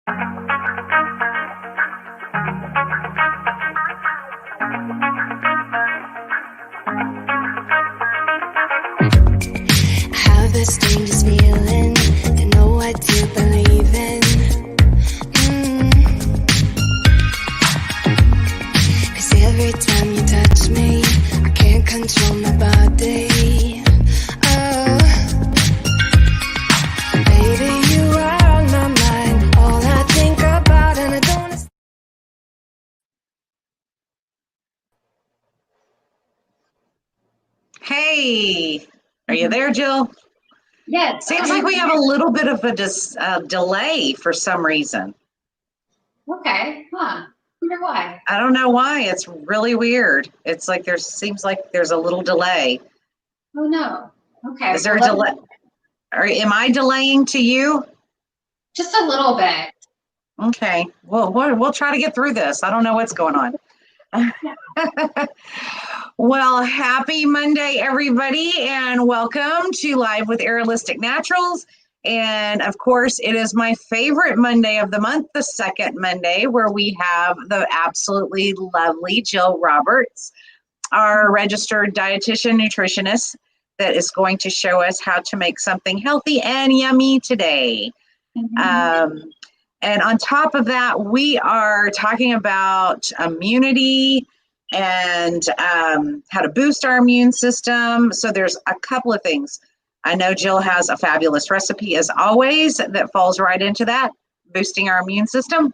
Have a strangest feeling, to know what to believe in. Cause every time you touch me, I can't control my body. Oh, baby, you are on my mind, all I think about, and I don't. Hey, are you there, Jill? Yes. Seems like we have a little bit of a delay for some reason. Okay. Huh. Wonder why. I don't know why. It's really weird. It's like seems like there's a little delay. Oh no. Okay. Is there a delay? Am I delaying to you? Just a little bit. Okay. Well, we'll try to get through this. I don't know what's going on. Well, happy Monday, everybody, and welcome to Live with Aerialistic Naturals. And of course, it is my favorite Monday of the month, the second Monday, where we have the absolutely lovely Jill Roberts, our registered dietitian nutritionist, that is going to show us how to make something healthy and yummy today. And on top of that, we are talking about immunity and how to boost our immune system. So there's a couple of things. I know Jill has a fabulous recipe, as always, that falls right into that, boosting our immune system.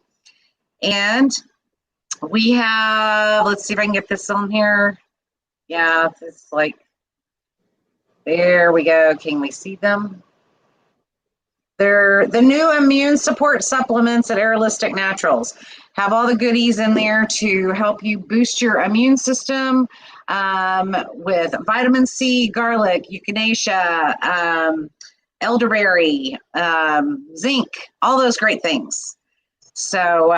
And we have, let's see if I can get this on here. Yeah, it's like, there we go. Can we see them? They're the new immune support supplements at Aerialistic Naturals. Have all the goodies in there to help you boost your immune system with vitamin C, garlic, echinacea, elderberry, zinc, all those great things. So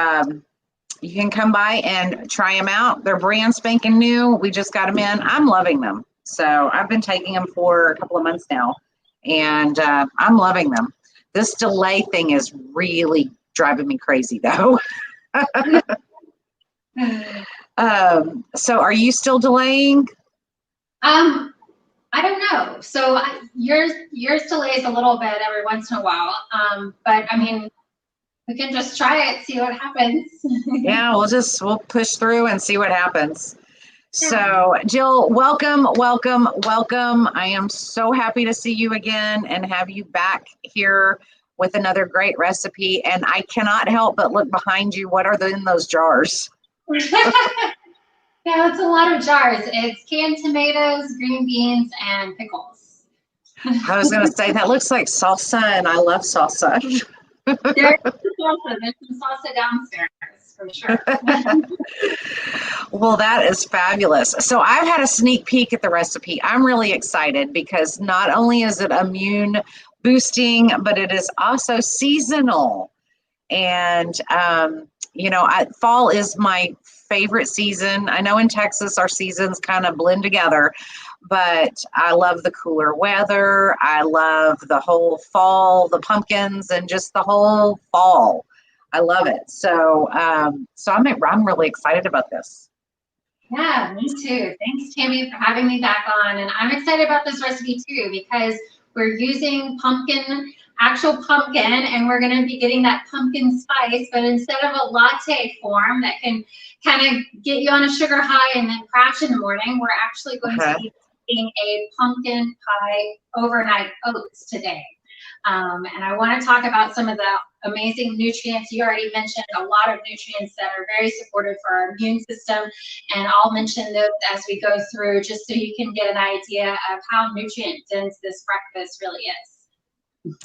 you can come by and try them out. They're brand spanking new. We just got them in. I'm loving them. So I've been taking them for a couple of months now, and I'm loving them. This delay thing is really driving me crazy, though. So are you still delaying? I don't know. So yours delays a little bit every once in a while. But I mean, we can just try it, see what happens. Yeah, we'll push through and see what happens. So Jill, welcome. I am so happy to see you again and have you back here with another great recipe. And I cannot help but look behind you. What are in those jars? Yeah, it's a lot of jars. It's canned tomatoes, green beans, and pickles. I was going to say, that looks like salsa, and I love salsa. There's some salsa downstairs, for sure. Well, that is fabulous. So I've had a sneak peek at the recipe. I'm really excited because not only is it immune boosting, but it is also seasonal. And, fall is my favorite season. I know in Texas, our seasons kind of blend together, but I love the cooler weather. I love the whole fall, the pumpkins, and just the whole fall. I love it. So, I'm really excited about this. Yeah, me too. Thanks, Tammy, for having me back on. And I'm excited about this recipe too, because we're using actual pumpkin, and we're going to be getting that pumpkin spice, but instead of a latte form that can kind of get you on a sugar high and then crash in the morning, we're actually going to be making a pumpkin pie overnight oats today. And I want to talk about some of the amazing nutrients. You already mentioned a lot of nutrients that are very supportive for our immune system, and I'll mention those as we go through, just so you can get an idea of how nutrient dense this breakfast really is.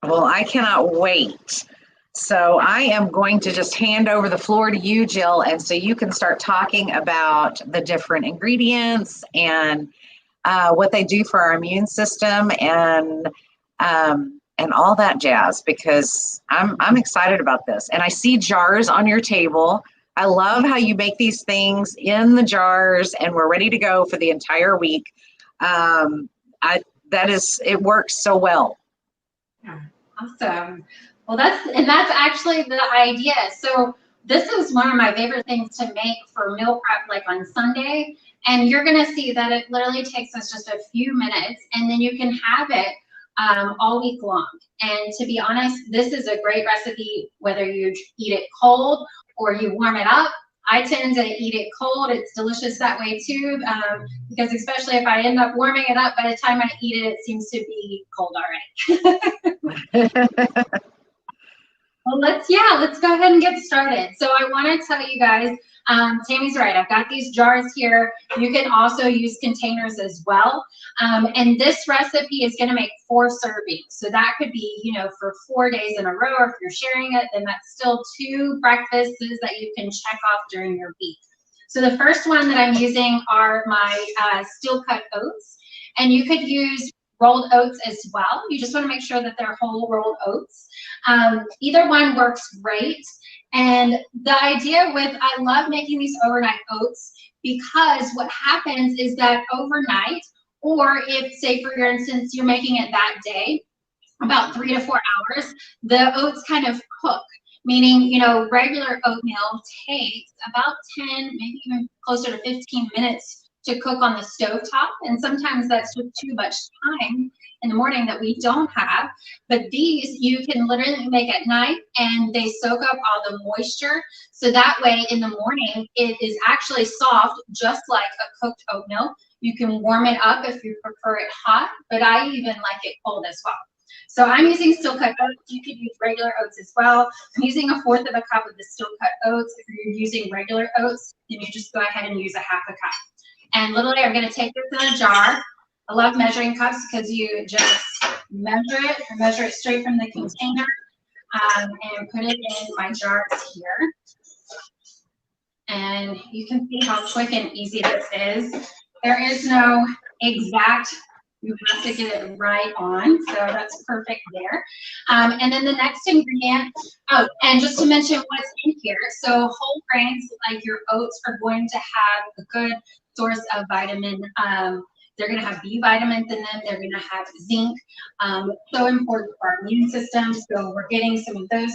Well, I cannot wait. So I am going to just hand over the floor to you, Jill, and so you can start talking about the different ingredients and what they do for our immune system and all that jazz, because I'm excited about this. And I see jars on your table. I love how you make these things in the jars, and we're ready to go for the entire week. It works so well. Awesome. Well, that's actually the idea. So this is one of my favorite things to make for meal prep, like on Sunday. And you're gonna see that it literally takes us just a few minutes, and then you can have it all week long. And to be honest, this is a great recipe whether you eat it cold or you warm it up. I tend to eat it cold. It's delicious that way too, because especially if I end up warming it up, by the time I eat it, it seems to be cold already. Well, let's go ahead and get started. So I want to tell you guys, Tammy's right. I've got these jars here. You can also use containers as well. And this recipe is going to make 4 servings. So that could be, you know, for 4 days in a row, or if you're sharing it, then that's still 2 breakfasts that you can check off during your week. So the first one that I'm using are my steel cut oats, and you could use rolled oats as well. You just want to make sure that they're whole rolled oats. Either one works great. And the idea with, I love making these overnight oats, because what happens is that overnight, or if, say for instance, you're making it that day, about 3 to 4 hours, the oats kind of cook. Meaning, you know, regular oatmeal takes about 10, maybe even closer to 15 minutes to cook on the stove top, and sometimes that's just too much time in the morning that we don't have. But these you can literally make at night, and they soak up all the moisture, so that way in the morning it is actually soft, just like a cooked oatmeal. You can warm it up if you prefer it hot, but I even like it cold as well. So I'm using steel cut oats. You could use regular oats as well. I'm using 1/4 of a cup of the steel cut oats. If you're using regular oats, then you just go ahead and use 1/2 cup. And literally, I'm going to take this in a jar. I love measuring cups because you just measure it straight from the container, and put it in my jars here. And you can see how quick and easy this is. There is no exact, you have to get it right on, so that's perfect there. And then the next ingredient, oh, and just to mention what's in here, so whole grains like your oats are going to have a good source of vitamin. They're going to have B vitamins in them. They're going to have zinc, so important for our immune system. So we're getting some of those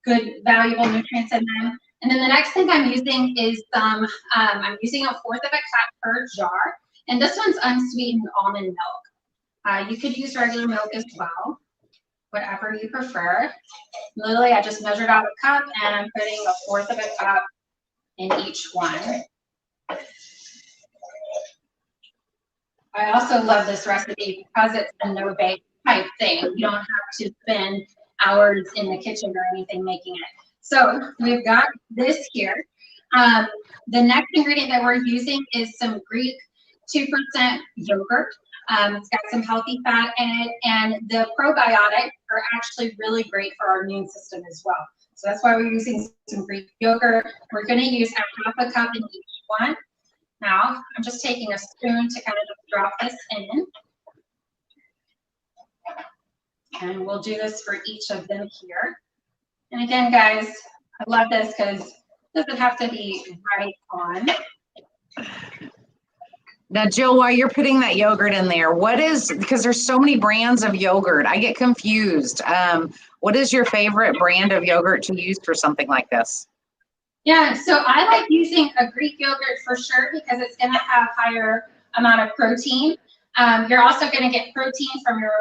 good, valuable nutrients in them. And then the next thing I'm using is I'm using 1/4 of a cup per jar. And this one's unsweetened almond milk. You could use regular milk as well, whatever you prefer. Literally, I just measured out a cup, and I'm putting 1/4 of a cup in each one. I also love this recipe because it's a no-bake type thing. You don't have to spend hours in the kitchen or anything making it. So we've got this here. The next ingredient that we're using is some Greek 2% yogurt. It's got some healthy fat in it, and the probiotics are actually really great for our immune system as well. So that's why we're using some Greek yogurt. We're going to use 1/2 cup in each one. Now, I'm just taking a spoon to kind of just drop this in. And we'll do this for each of them here. And again, guys, I love this because it doesn't have to be right on. Now, Jill, while you're putting that yogurt in there, because there's so many brands of yogurt, I get confused. What is your favorite brand of yogurt to use for something like this? Yeah, so I like using a Greek yogurt for sure because it's going to have higher amount of protein. You're also going to get protein from your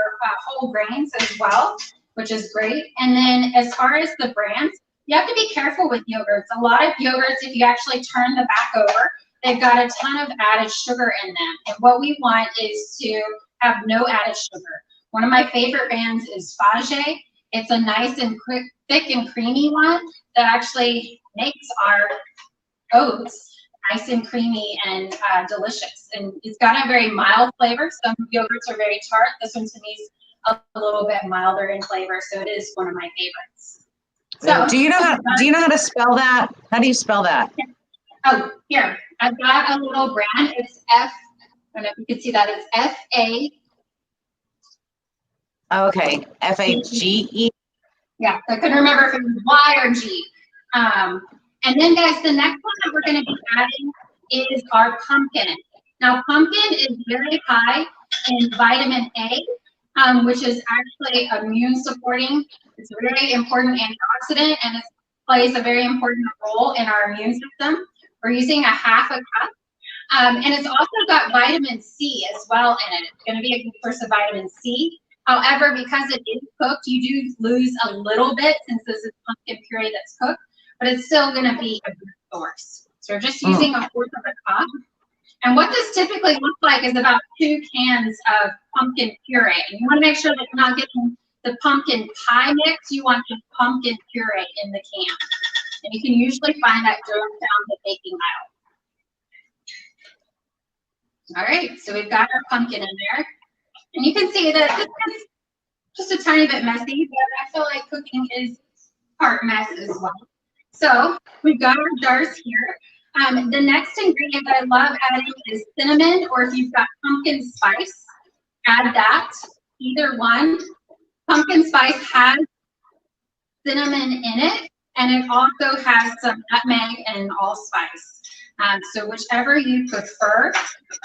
whole grains as well, which is great. And then as far as the brands, you have to be careful with yogurts. A lot of yogurts, if you actually turn the back over, they've got a ton of added sugar in them. And what we want is to have no added sugar. One of my favorite brands is Fage. It's a nice and quick, thick and creamy one that actually makes our oats nice and creamy and delicious. And it's got a very mild flavor. Some yogurts are very tart. This one to me is a little bit milder in flavor, so it is one of my favorites. So do you know how to spell that? How do you spell that? Oh, here. I've got a little brand. It's I don't know if you can see that. It's F-A. Okay, F-A-G-E. Yeah, I couldn't remember if it was Y or G. And then, guys, the next one that we're going to be adding is our pumpkin. Now, pumpkin is very high in vitamin A, which is actually immune supporting. It's a very important antioxidant, and it plays a very important role in our immune system. We're using a half a cup. And it's also got vitamin C as well in it. It's going to be a good source of vitamin C. However, because it is cooked, you do lose a little bit since this is pumpkin puree that's cooked, but it's still going to be a good source. So we're just using a fourth of a cup. And what this typically looks like is about 2 cans of pumpkin puree. And you want to make sure that you're not getting the pumpkin pie mix. You want the pumpkin puree in the can. And you can usually find that down the baking aisle. All right, so we've got our pumpkin in there. And you can see that this is just a tiny bit messy, but I feel like cooking is part mess as well. So we've got our jars here. The next ingredient that I love adding is cinnamon, or if you've got pumpkin spice, add that, either one. Pumpkin spice has cinnamon in it, and it also has some nutmeg and allspice. So whichever you prefer,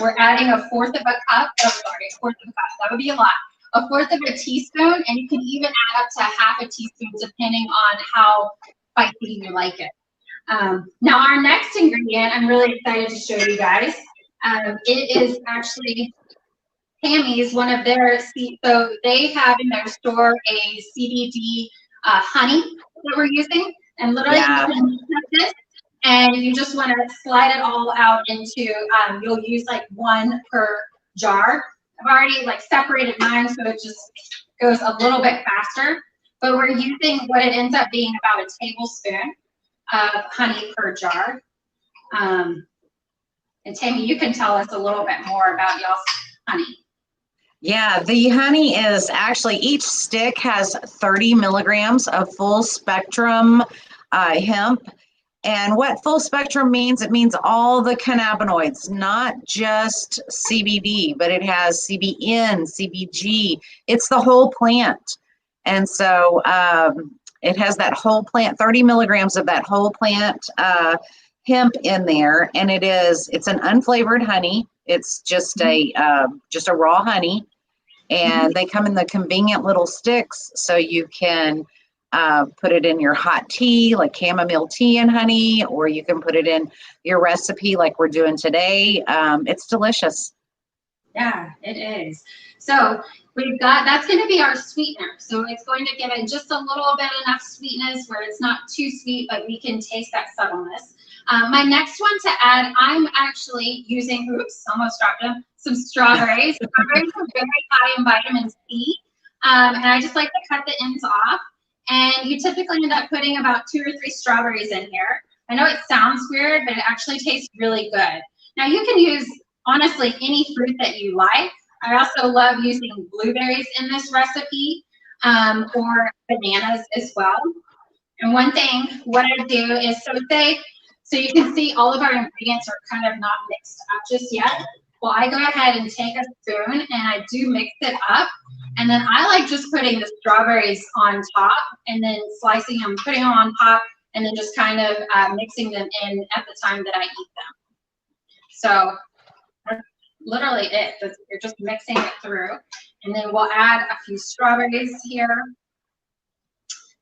we're adding a fourth of a cup, that would be a lot. A fourth of a teaspoon, and you can even add up to half a teaspoon depending on how spicy you like it. Now our next ingredient, I'm really excited to show you guys. It is actually Tammy's, one of their, so they have in their store a CBD honey that we're using, and literally you can use this, and you just want to slide it all out into, you'll use like 1 per jar. I've already like separated mine so it just goes a little bit faster, but we're using what it ends up being about a tablespoon of honey per jar. And Tammy, you can tell us a little bit more about y'all's honey. Yeah, the honey is actually, each stick has 30 milligrams of full spectrum hemp. And what full spectrum means, it means all the cannabinoids, not just CBD, but it has CBN, CBG. It's the whole plant. And so it has that whole plant, 30 milligrams of that whole plant hemp in there. And it's an unflavored honey. It's just a raw honey. And they come in the convenient little sticks, so you can put it in your hot tea, like chamomile tea and honey, or you can put it in your recipe like we're doing today. It's delicious. Yeah, it is. So we've got, that's going to be our sweetener. So it's going to give it just a little bit enough sweetness where it's not too sweet, but we can taste that subtleness. My next one to add, I'm actually using, oops, almost dropped them, some strawberries. Strawberries are very high in vitamin C, and I just like to cut the ends off. And you typically end up putting about 2 or 3 strawberries in here. I know it sounds weird, but it actually tastes really good. Now you can use, honestly, any fruit that you like. I also love using blueberries in this recipe, or bananas as well. And one thing, what I do is, so you can see all of our ingredients are kind of not mixed up just yet. Well, I go ahead and take a spoon and I do mix it up. And then I like just putting the strawberries on top and then slicing them, putting them on top, and then just kind of mixing them in at the time that I eat them. So that's literally it. You're just mixing it through. And then we'll add a few strawberries here.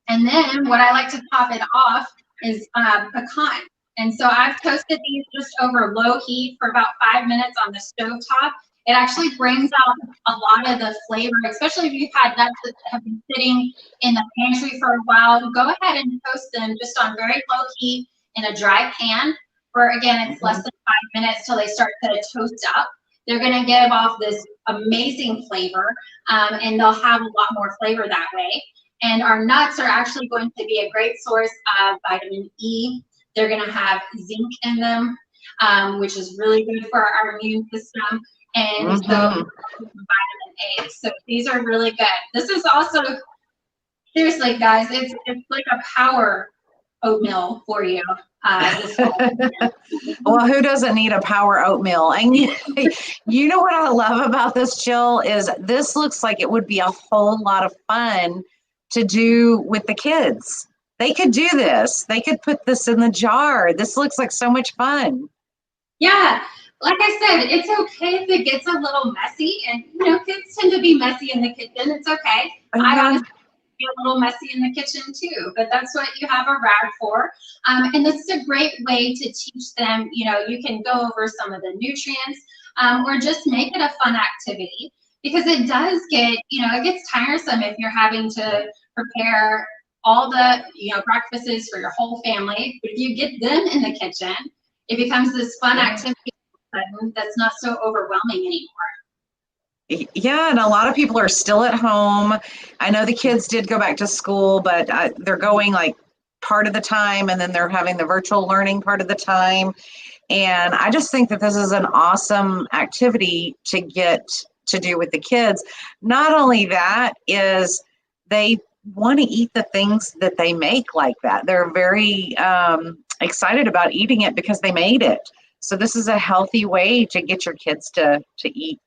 And then what I like to top it off is pecan. And so I've toasted these just over low heat for about 5 minutes on the stove top. It actually brings out a lot of the flavor, especially if you've had nuts that have been sitting in the pantry for a while. Go ahead and toast them just on very low heat in a dry pan. For, again, it's less than 5 minutes till they start to toast up. They're going to give off this amazing flavor, and they'll have a lot more flavor that way. And our nuts are actually going to be a great source of vitamin E. They're going to have zinc in them, which is really good for our immune system. And so vitamin A. So these are really good. This is also, seriously, guys, it's like a power oatmeal for you. Well, who doesn't need a power oatmeal? And you know what I love about this, Jill, is this looks like it would be a whole lot of fun to do with the kids. They could do this. They could put this in the jar. This looks like so much fun. Yeah. like I said, it's okay if it gets a little messy, and kids tend to be messy in the kitchen. It's okay. I honestly be a little messy in the kitchen too, but that's what you have a rag for. And this is a great way to teach them. You can go over some of the nutrients, or just make it a fun activity, because it does get, it gets tiresome if you're having to prepare all the, breakfasts for your whole family. But if you get them in the kitchen, it becomes this fun activity that's not so overwhelming anymore. Yeah, and a lot of people are still at home. I know the kids did go back to school, but they're going like part of the time, and then they're having the virtual learning part of the time. And I just think that this is an awesome activity to get to do with the kids. Not only that, is they want to eat the things that they make like that. They're very excited about eating it because they made it. So this is a healthy way to get your kids to eat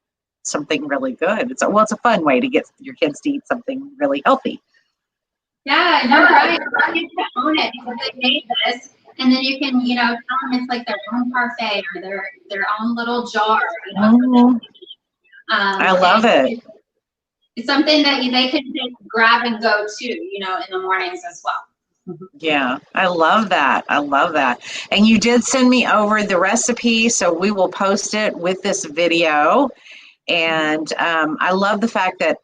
something really good. It's a fun way to get your kids to eat something really healthy. Yeah, you're right. You get to own it because they made this, and then you can, tell them it's like their own parfait or their own little jar. I love it. It's something that they can just grab and go to, in the mornings as well. Yeah, I love that. I love that. And you did send me over the recipe, so we will post it with this video. And I love the fact that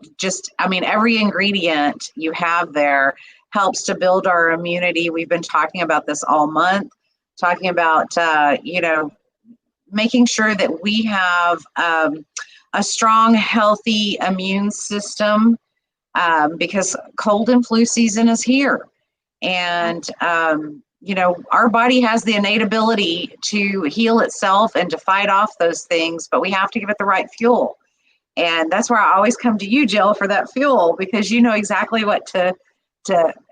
every ingredient you have there helps to build our immunity. We've been talking about this all month, talking about, making sure that we have a strong, healthy immune system, because cold and flu season is here. And, our body has the innate ability to heal itself and to fight off those things, but we have to give it the right fuel. And that's where I always come to you, Jill, for that fuel, because you know exactly what to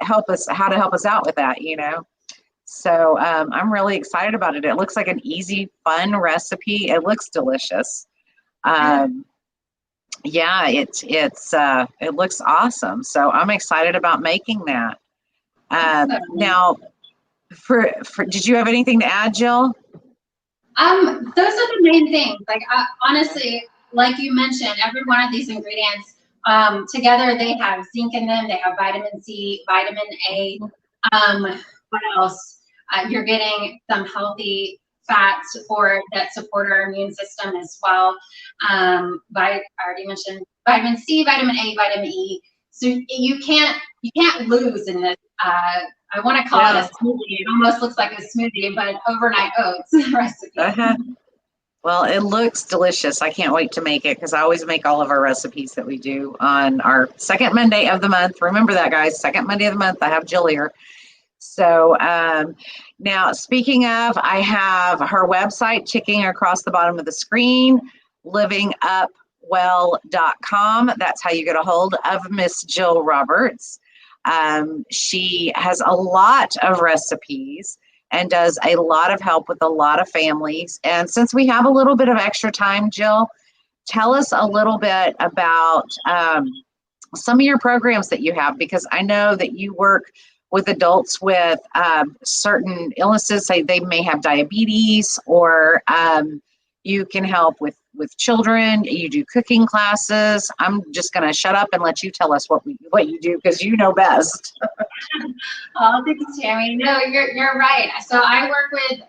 help us, how to help us out with that, So I'm really excited about it. It looks like an easy, fun recipe. It looks delicious. Yeah, it looks awesome. So I'm excited about making that. Now, for did you have anything to add, Jill? Those are the main things. Like, honestly, like you mentioned, every one of these ingredients together, they have zinc in them. They have vitamin C, vitamin A. What else? You're getting some healthy fats that support our immune system as well. I already mentioned vitamin C, vitamin A, vitamin E. So you can't lose in this. I want to call it a smoothie. It almost looks like a smoothie, but overnight oats recipe. Well, it looks delicious. I can't wait to make it, because I always make all of our recipes that we do on our second Monday of the month. Remember that, guys, second Monday of the month. I have Jill here. So now, speaking of, I have her website ticking across the bottom of the screen, livingupwell.com. That's how you get a hold of Miss Jill Roberts. She has a lot of recipes and does a lot of help with a lot of families. And since we have a little bit of extra time, Jill, tell us a little bit about some of your programs that you have, because I know that you work with adults with certain illnesses. Say they may have diabetes, or you can help with children. You do cooking classes. I'm just going to shut up and let you tell us what you do, because you know best. Oh, thanks, Tammy. No, you're right. So I work with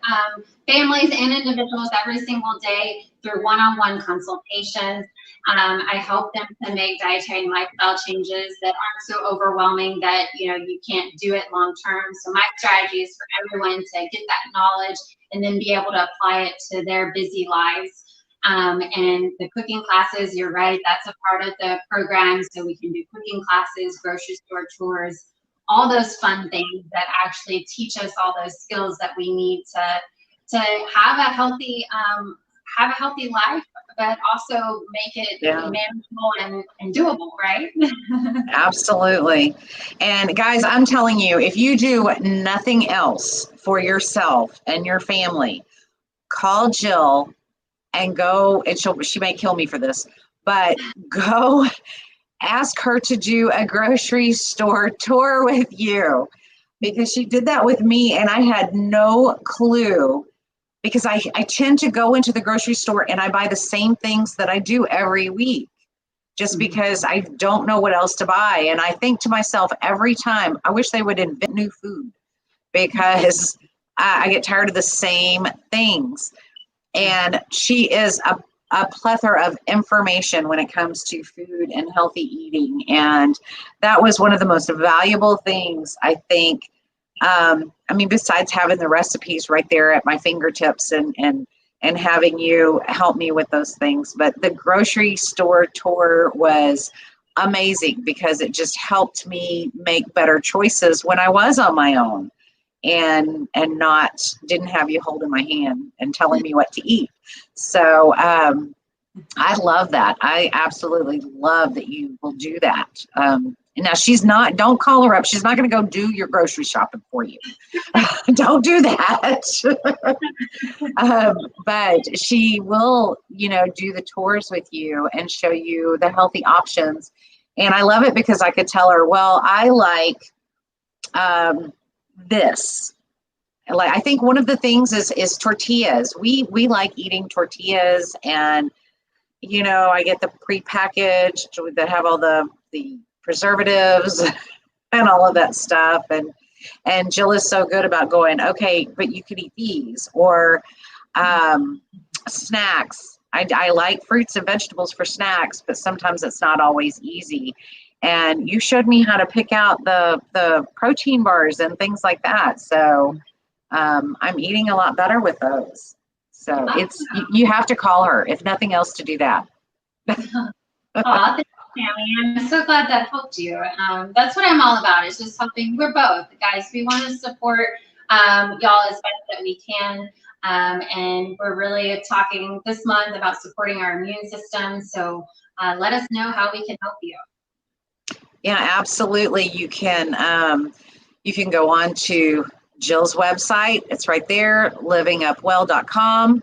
families and individuals every single day through one-on-one consultations. I help them to make dietary and lifestyle changes that aren't so overwhelming that you can't do it long term. So my strategy is for everyone to get that knowledge and then be able to apply it to their busy lives. And the cooking classes, you're right, that's a part of the program. So we can do cooking classes, grocery store tours, all those fun things that actually teach us all those skills that we need to have a healthy life, but also make it manageable and doable, right? Absolutely. And guys, I'm telling you, if you do nothing else for yourself and your family, call Jill and go, and she may kill me for this, but go ask her to do a grocery store tour with you, because she did that with me and I had no clue because I tend to go into the grocery store and I buy the same things that I do every week just because I don't know what else to buy. And I think to myself every time, I wish they would invent new food because I get tired of the same things. And she is a plethora of information when it comes to food and healthy eating. And that was one of the most valuable things, I think. I mean, besides having the recipes right there at my fingertips and having you help me with those things. But the grocery store tour was amazing because it just helped me make better choices when I was on my own and didn't have you holding my hand and telling me what to eat. So I love that. I absolutely love that you will do that. Now don't call her up. She's not going to go do your grocery shopping for you. Don't do that. But she will, do the tours with you and show you the healthy options. And I love it because I could tell her, well, I like this. Like, I think one of the things is tortillas. We like eating tortillas, and I get the prepackaged that have all the preservatives and all of that stuff. And Jill is so good about going, okay, but you could eat these or snacks. I like fruits and vegetables for snacks, but sometimes it's not always easy. And you showed me how to pick out the protein bars and things like that. So I'm eating a lot better with those. So you have to call her, if nothing else, to do that. Thanks, Tammy. I'm so glad that helped you. That's what I'm all about. Is just helping. We're both guys. We want to support y'all as best that we can. And we're really talking this month about supporting our immune system. So let us know how we can help you. Yeah, absolutely. You can go on to Jill's website. It's right there, livingupwell.com.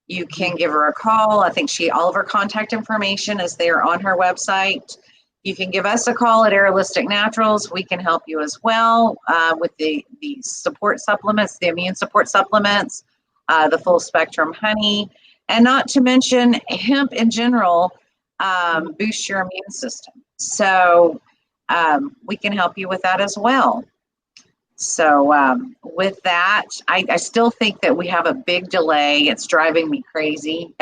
You can give her a call. I think all of her contact information is there on her website. You can give us a call at Aerolistic Naturals. We can help you as well with the support supplements, the immune support supplements, the full spectrum honey, and not to mention hemp in general boosts your immune system. So we can help you with that as well. So with that, I still think that we have a big delay. It's driving me crazy.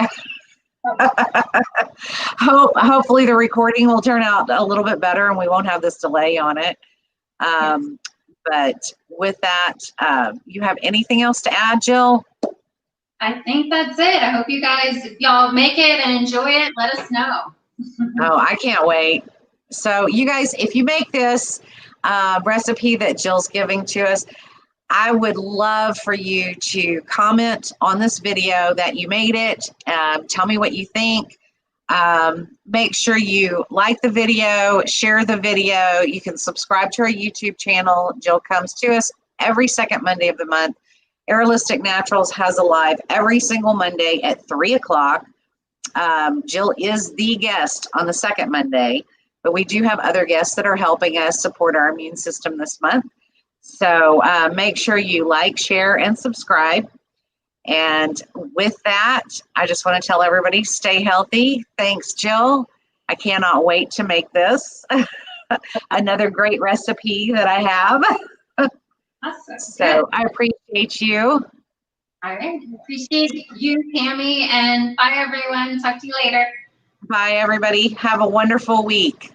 Hopefully the recording will turn out a little bit better and we won't have this delay on it. But with that, you have anything else to add, Jill? I think that's it. I hope y'all make it and enjoy it. Let us know. Oh, I can't wait. So you guys, if you make this recipe that Jill's giving to us, I would love for you to comment on this video that you made it. Tell me what you think. Make sure you like the video, share the video. You can subscribe to our YouTube channel. Jill comes to us every second Monday of the month. Aerolistic Naturals has a live every single Monday at 3 o'clock. Jill is the guest on the second Monday. But we do have other guests that are helping us support our immune system this month. So make sure you like, share, and subscribe. And with that, I just want to tell everybody, stay healthy. Thanks, Jill. I cannot wait to make this. Another great recipe that I have. Awesome. So I appreciate you. All right. Appreciate you, Tammy. And bye, everyone. Talk to you later. Bye, everybody. Have a wonderful week.